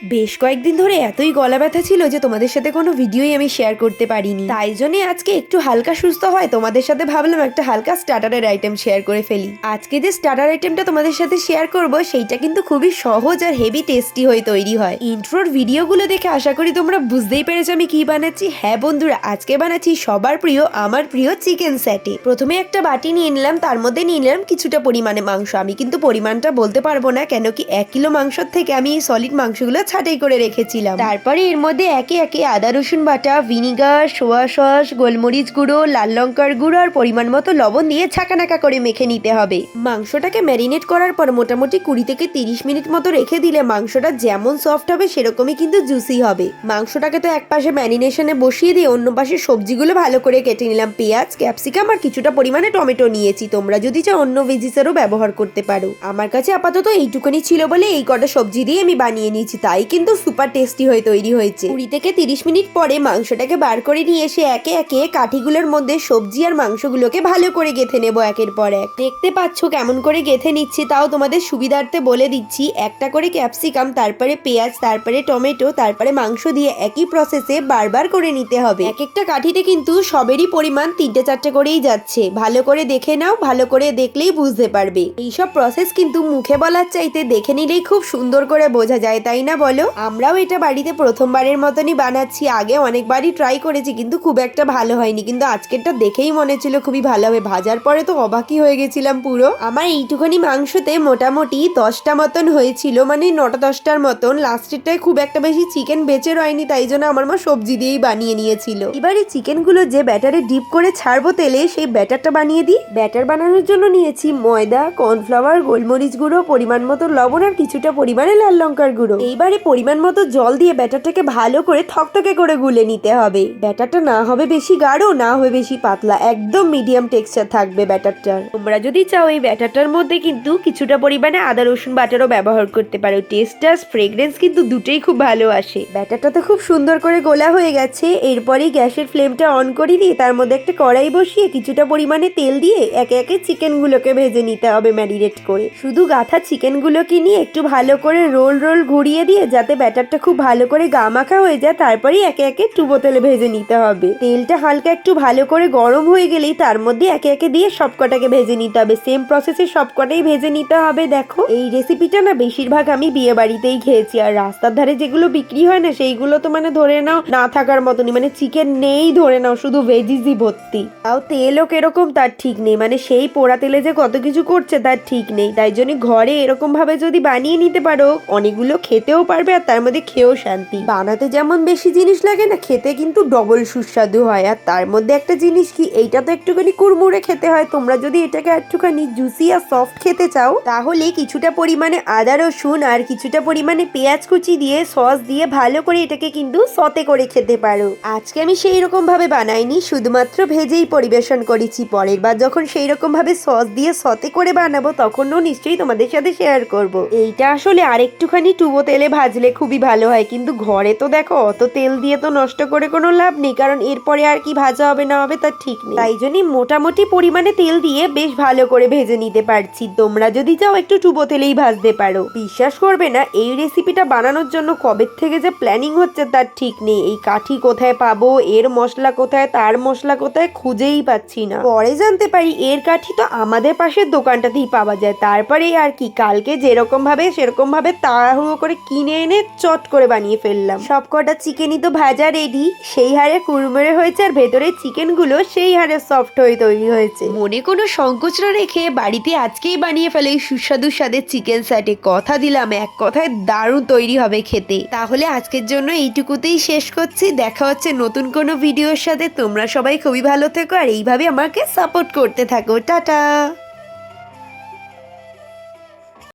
বেশ কয়েকদিন ধরে এতই গলা ব্যথা ছিল যে তোমাদের সাথে কোনো ভিডিওই আমি শেয়ার করতে পারিনি, তাই জন্য আজকে একটু হালকা সুস্থ হয় তোমাদের সাথে ভাবলাম একটা হালকা স্টার্টারের আইটেম শেয়ার করে ফেলি। আজকে যে স্টার্টার আইটেমটা তোমাদের সাথে শেয়ার করব সেইটা কিন্তু খুবই সহজ আর হেভি টেস্টি হয়ে তৈরি হয়। ইন্ট্রোর ভিডিওগুলো দেখে আশা করি তোমরা বুঝতেই পেরেছো আমি কি বানাচ্ছি। হ্যাঁ বন্ধুরা, আজকে বানাচ্ছি সবার প্রিয়, আমার প্রিয় চিকেন স্যাটে। প্রথমে একটা বাটি নিয়ে নিলাম, তার মধ্যে নিয়ে নিলাম কিছুটা পরিমাণে মাংস। আমি কিন্তু পরিমাণটা বলতে পারবো না, কেন কি 1 কিলো মাংসর থেকে আমি এই সলিড মাংসগুলো ছাঁটাই করে রেখেছিলাম। তারপরে এর মধ্যে একে একে আদা রসুন বাটা, ভিনিগার, সোয়া সস, গোলমরিচ গুঁড়ো, লাল লঙ্কার গুঁড়ো আর পরিমাণ মতো লবণ দিয়ে ছাকানাকা করে মেখে নিতে হবে। মাংসটাকে ম্যারিনেট করার পর মোটামুটি 20 থেকে 30 মিনিট মতো রেখে দিলে মাংসটা যেমন সফট হবে সেরকমই কিন্তু জুসি হবে। মাংসটাকে তো এক পাশে ম্যারিনেশনে বসিয়ে দিয়ে অন্য পাশে সবজিগুলো ভালো করে কেটে নিলাম। পেঁয়াজ, ক্যাপসিকাম আর কিছুটা পরিমাণে টমেটো নিয়েছি। তোমরা যদি চাও অন্য ভেজিসেরও ব্যবহার করতে পারো। আমার কাছে আপাতত এইটুকুনি ছিল বলে এই কটা সবজি দিয়ে আমি বানিয়ে নিয়েছি, তাই কিন্তু সুপার টেস্টি হয়ে তৈরি হয়েছে। 20 থেকে 30 মিনিট পরে মাংসটাকে বার করে নিয়ে এসে একে একে কাঠিগুলোর মধ্যে সবজি আর মাংসগুলোকে ভালো করে গেঁথে নেবো একের পর এক। দেখতে পাচ্ছ কেমন করে গেঁথে নিচ্ছি, তাও তোমাদের সুবিধার্থে বলে দিচ্ছি। একটা করে ক্যাপসিকাম, তারপরে পেঁয়াজ, তারপরে টমেটো, তারপরে মাংস দিয়ে একই প্রসেসে বারবার করে নিতে হবে। এক একটা কাঠিতে কিন্তু সবেরই পরিমাণ 3-4টে করেই যাচ্ছে। ভালো করে দেখে নাও, ভালো করে দেখলেই বুঝতে পারবে। এইসব প্রসেস কিন্তু মুখে বলার চাইতে দেখে নিলেই খুব সুন্দর করে বোঝা যায়, তাই না বলো? আমরাও এটা বাড়িতে প্রথমবারের মতনই বানাচ্ছি। আগে অনেকবারই ট্রাই করেছি কিন্তু খুব একটা ভালো হয়নি, কিন্তু আজকেরটা দেখেই মনে ছিল খুবই ভালো হবে। ভাজার পরে তো অবাকই হয়ে গেছিলাম পুরো। আমার এইটুখানি মাংসতে মোটামুটি 10টা মতন হয়েছিল, মানে 9টা-10টার মতন। লাস্টেরটায় খুব একটা বেশি চিকেন বেঁচে রয়নি, তাই জন্য আমার মা সবজি দিয়েই বানিয়ে নিয়েছিল। এবার এই চিকেনগুলো যে ব্যাটারে ডিপ করে ছাড়বো তেলে, সেই ব্যাটারটা বানিয়ে দিই। ব্যাটার বানানোর জন্য নিয়েছি ময়দা, কর্নফ্লাওয়ার, গোলমরিচ গুঁড়ো, পরিমাণ মতো লবণ আর কিছুটা পরিমাণে লাল লঙ্কার গুঁড়ো। এইবারে পরিমাণ মতো জল দিয়ে ব্যাটারটাকে ভালো করে থকথকে করে গুলে নিতে হবে। ব্যাটারটা না হবে বেশি গাঢ়, না হবে বেশি পাতলা, একদম মিডিয়াম টেক্সচার থাকবে ব্যাটারটার। তোমরা যদি চাও এই ব্যাটারটার মধ্যে কিন্তু কিছুটা পরিমাণে আদা রসুন বাটারও ব্যবহার করতে পারো। টেস্ট আর ফ্রেগ্রেন্স কিন্তু দুটোই খুব ভালো আসে। ব্যাটারটা তো খুব সুন্দর করে গোলা হয়ে গেছে। এরপরেই গ্যাসের ফ্লেমটা অন করে দিয়ে তার মধ্যে একটা কড়াই বসিয়ে কিছুটা পরিমাণে তেল দিয়ে একে একে চিকেনগুলোকে ভেজে নিতে হবে ম্যারিনেট করে। শুধু গাঁথা চিকেনগুলোকে নিয়ে একটু ভালো করে রোল রোল ঘুরিয়ে দিয়ে যাতে ব্যাটারটা খুব ভালো করে গা মাখা হয়ে যায়, তারপরেই একে একে ডুবো তেলে ভেজে নিতে হবে। তেলটা হালকা একটু ভালো করে গরম হয়ে গেলেই তার মধ্যে একে একে দিয়ে সবকটাকে ভেজে নিতে হবে। সেম প্রসেসে সবকটাই ভেজে নিতে হবে। দেখো, এই রেসিপিটা না বেশিরভাগ আমি বিয়ে বাড়িতেই খেয়েছি, আর রাস্তার ধারে যেগুলো বিক্রি হয় না সেইগুলো তো মানে ধরে নাও না থাকার মতনই, মানে চিকেন নেই ধরে নাও, শুধু ভেজিসই ভর্তি। তাও তেলও কিরকম তার ঠিক নেই, মানে সেই পোড়া তেলে যে কত কিছু করছে তার ঠিক নেই। তাই জন্য ঘরে এরকম ভাবে যদি বানিয়ে নিতে পারো, অনেকগুলো খেতেও পারবে আর তার মধ্যে খেয়েও শান্তি। বানাতে যেমন বেশি জিনিস লাগে না, খেতে কিন্তু ডবল সুস্বাদু হয়। আর তার মধ্যে একটা জিনিস কি, এইটা তো একটুখানি কুড়মুড়ে খেতে হয়। তোমরা যদি এটাকে একটুখানি জুসি আর সফট খেতে চাও, তাহলে কিছুটা পরিমাণে আদা রসুন আর কিছুটা পরিমাণে পেঁয়াজ কুচি দিয়ে সস দিয়ে ভালো করে এটাকে কিন্তু সতে করে খেতে পারো। আজকে আমি সেই রকম ভাবে বানাইনি, শুধুমাত্র ভেজেই পরিবেশন করেছি। পরের বার যখন সেই রকম ভাবে সস দিয়ে সতে করে বানাবো তখনও নিশ্চয়ই তোমাদের সাথে শেয়ার করব। এইটা আসলে আরেকটুখানি ডুবো তেলে ভাজলে খুবই ভালো হয়, কিন্তু ঘরে তো দেখো অত তেল দিয়ে তো নষ্ট করে কোনো লাভ নেই, কারণ এরপরে আর কি ভাজা হবে না হবে তার ঠিক নেই। তাই জন্যই মোটামুটি পরিমাণে তেল দিয়ে বেশ ভালো করে ভেজে নিতে পারছি। তোমরা যদি চাও একটু ডুবো তেলেই ভাজতে পারো। বিশ্বাস করবে না, এই রেসিপিটা বানানোর জন্য কবে থেকে যে প্ল্যানিং হচ্ছে তার ঠিক নেই। এই কাঠি কোথায় পাবো, এর মশলা কোথায়, তার মশলা কোথায়, খুঁজেই পাচ্ছি না। পরে জানতে পারি এর কাঠি তো আমাদের পাশের দোকানটাতেই পাওয়া যায়। তারপরে আর কি, কালকে যেরকম ভাবে সেরকম ভাবে তাড়াহুড়ো করে কিনে এনে চট করে বানিয়ে ফেললাম। সব কটা চিকেনই তো ভাজা রেডি, সেই হারে কুড়মুড়ে হয়েছে আর ভেতরে চিকেন গুলো সেই হারে সফট হয়ে তৈরি হয়েছে। মনে কোনো সংকোচ না রেখে বাড়িতে আজকেই বানিয়ে ফেলে এই সুস্বাদু স্বাদের চিকেন স্যাটে। কথা দিলাম, এক কথায় দারুণ তৈরি হবে খেতে। তাহলে আজকের জন্য এইটুকুতেই শেষ করছি। দেখা হচ্ছে নতুন কোনো ভিডিওর সাথে। তোমরা সবাই খুবই ভালো থেকো আর এইভাবে আমাকে সাপোর্ট করতে থাকো। টাটা।